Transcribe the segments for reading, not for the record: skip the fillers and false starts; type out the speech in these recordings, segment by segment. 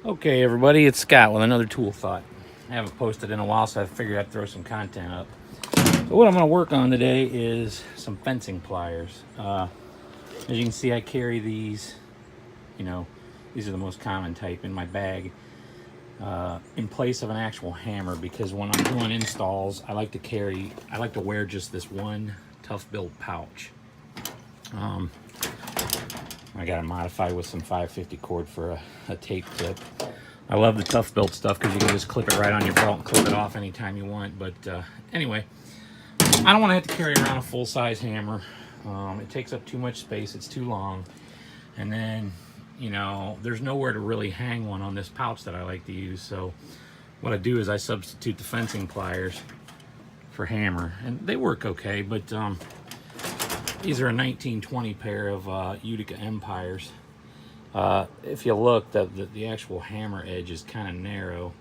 Okay, everybody, it's Scott with another tool thought. I haven't posted in a while, so I figured I'd throw some content up. So what I'm going to work on today is some fencing pliers. As you can see, I carry these, these are the most common type in my bag, in place of an actual hammer, because when I'm doing installs, I like to wear just this one tough built pouch. I got to modify with some 550 cord for a tape clip. I love the tough built stuff because you can just clip it right on your belt and clip it off anytime you want. But anyway, I don't want to have to carry around a full-size hammer. It takes up too much space. It's too long. And then, there's nowhere to really hang one on this pouch that I like to use. So what I do is I substitute the fencing pliers for hammer. And they work okay, but these are a 1920 pair of Utica Empires. If you look, the actual hammer edge is kind of narrow,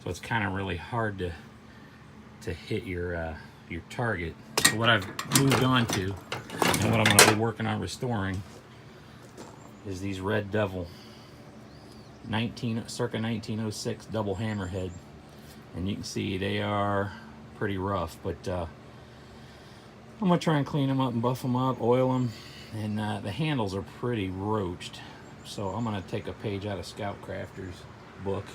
so it's kind of really hard to hit your target. So what I've moved on to, and what I'm going to be working on restoring, is these Red Devil circa 1906 double hammerhead, and you can see they are pretty rough, but I'm going to try and clean them up and buff them up, oil them, and the handles are pretty roached. So I'm going to take a page out of Scout Crafter's book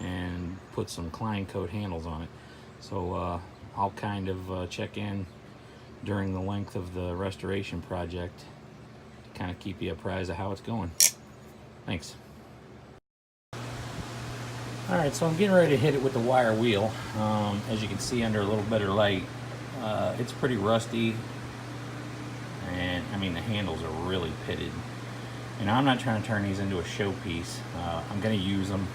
and put some Klein coat handles on it. So I'll kind of check in during the length of the restoration project to kind of keep you apprised of how it's going. Thanks. Alright, so I'm getting ready to hit it with the wire wheel. As you can see under a little better light, it's pretty rusty, and I mean the handles are really pitted. I'm not trying to turn these into a showpiece. I'm going to use them.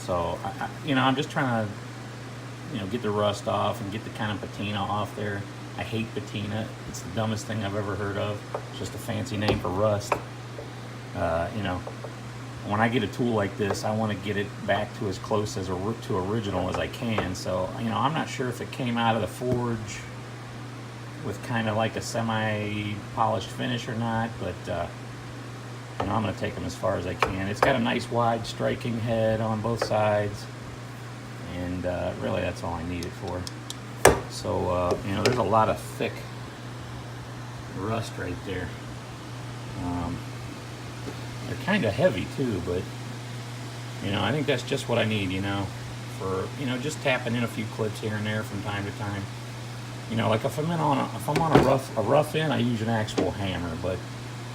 So I'm just trying to get the rust off and get the kind of patina off there. I hate patina. It's the dumbest thing I've ever heard of. It's just a fancy name for rust. When I get a tool like this, I want to get it back to as close as to original as I can. So, I'm not sure if it came out of the forge with kind of like a semi-polished finish or not, but I'm going to take them as far as I can. It's got a nice wide striking head on both sides, and really that's all I need it for. So, there's a lot of thick rust right there. They're kind of heavy too, but I think that's just what I need, for just tapping in a few clips here and there from time to time. Like if I'm on a rough in, I use an actual hammer. But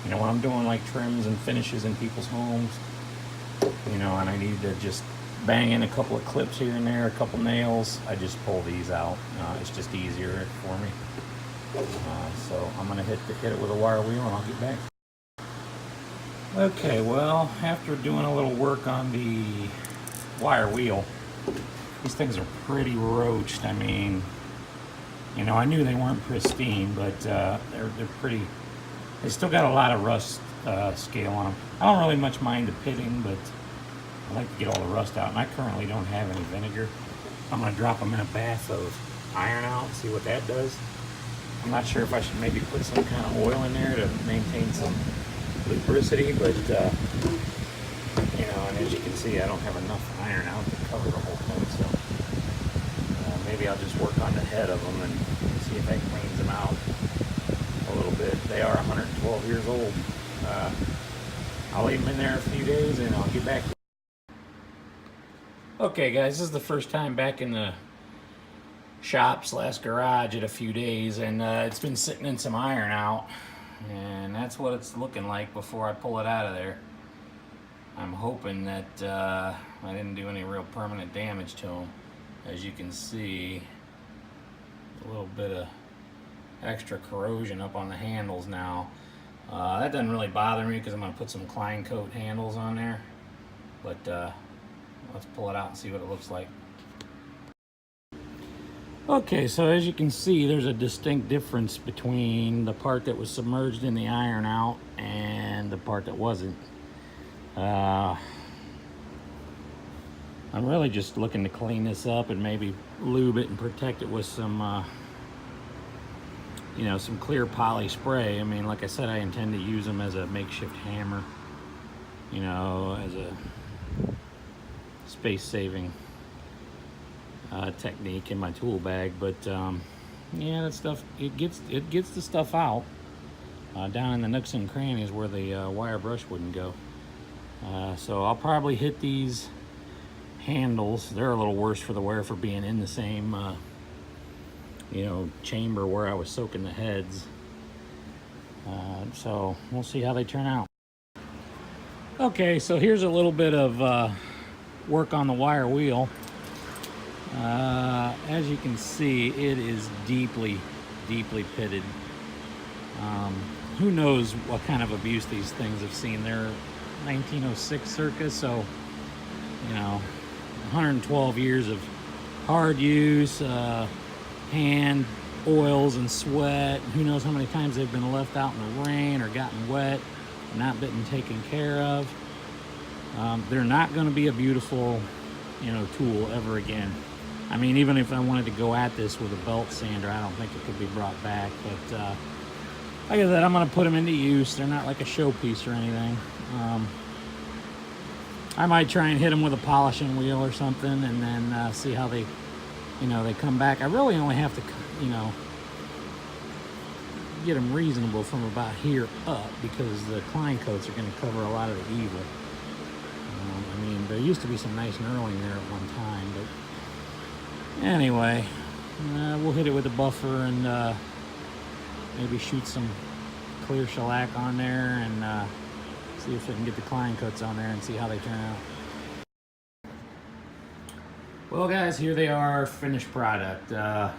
when I'm doing like trims and finishes in people's homes, and I need to just bang in a couple of clips here and there, a couple nails, I just pull these out. It's just easier for me. So I'm gonna hit it with a wire wheel, and I'll get back. Okay, well, after doing a little work on the wire wheel, these things are pretty roached. I mean, I knew they weren't pristine, but they're pretty. They still got a lot of rust scale on them. I don't really much mind the pitting, but I like to get all the rust out. And I currently don't have any vinegar. I'm going to drop them in a bath of iron out and see what that does. I'm not sure if I should maybe put some kind of oil in there to maintain some lubricity, but and as you can see, I don't have enough iron out to cover the whole thing, so maybe I'll just work on the head of them and see if that cleans them out a little bit. They are 112 years old. I'll leave them in there a few days and I'll get back. Okay guys, this is the first time back in the shop / garage in a few days, and it's been sitting in some iron out, and that's what it's looking like before I pull it out of there. I'm hoping that I didn't do any real permanent damage to them. As you can see, a little bit of extra corrosion up on the handles now. That doesn't really bother me because I'm going to put some Klein coat handles on there, but let's pull it out and see what it looks like. Okay, so as you can see, there's a distinct difference between the part that was submerged in the iron out and the part that wasn't. I'm really just looking to clean this up and maybe lube it and protect it with some some clear poly spray. I mean, like I said, I intend to use them as a makeshift hammer. you know, as a space-saving technique in my tool bag. But yeah, that stuff, it gets the stuff out down in the nooks and crannies where the wire brush wouldn't go. So I'll probably hit these handles. They're a little worse for the wear for being in the same you know, chamber where I was soaking the heads. So we'll see how they turn out. Okay, so here's a little bit of work on the wire wheel. As you can see, it is deeply pitted. Who knows what kind of abuse these things have seen. They're 1906 circa, so you know, 112 years of hard use, hand oils and sweat. Who knows how many times they've been left out in the rain or gotten wet, not been taken care of. They're not going to be a beautiful, you know, tool ever again. I mean, even if I wanted to go at this with a belt sander, I don't think it could be brought back. But like I said, I'm going to put them into use. They're not like a showpiece or anything. I might try and hit them with a polishing wheel or something, and then see how they, you know, they come back. I really only have to, you know, get them reasonable from about here up, because the Klein coats are going to cover a lot of the evil. I mean, there used to be some nice knurling there at one time, but anyway, we'll hit it with a buffer and maybe shoot some clear shellac on there and see if we can get the Klein coats on there and see how they turn out. Well guys, here they are, finished product. I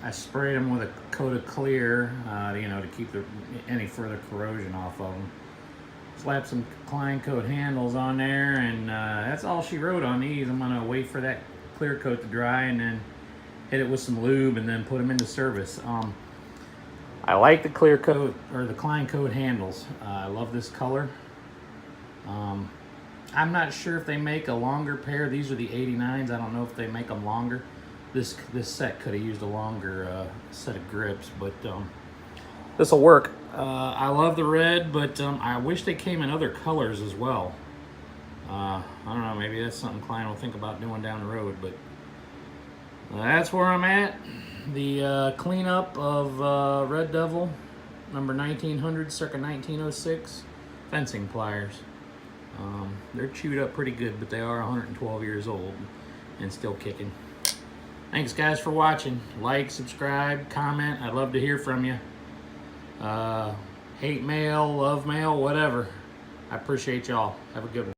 sprayed them with a coat of clear, you know, to keep any further corrosion off of them. Slap some Klein coat handles on there, and that's all she wrote on these. I'm gonna wait for that clear coat to dry and then hit it with some lube and then put them into service. I like the clear coat, or the Klein coat handles. I love this color. I'm not sure if they make a longer pair. These are the 89s. I don't know if they make them longer. This set could have used a longer set of grips, but this will work. I love the red, but I wish they came in other colors as well. I don't know, maybe that's something Klein will think about doing down the road, but that's where I'm at. The cleanup of Red Devil, number 1900, circa 1906, fencing pliers. They're chewed up pretty good, but they are 112 years old and still kicking. Thanks guys for watching. Like, subscribe, comment. I'd love to hear from you. Hate mail, love mail, whatever. I appreciate y'all. Have a good one.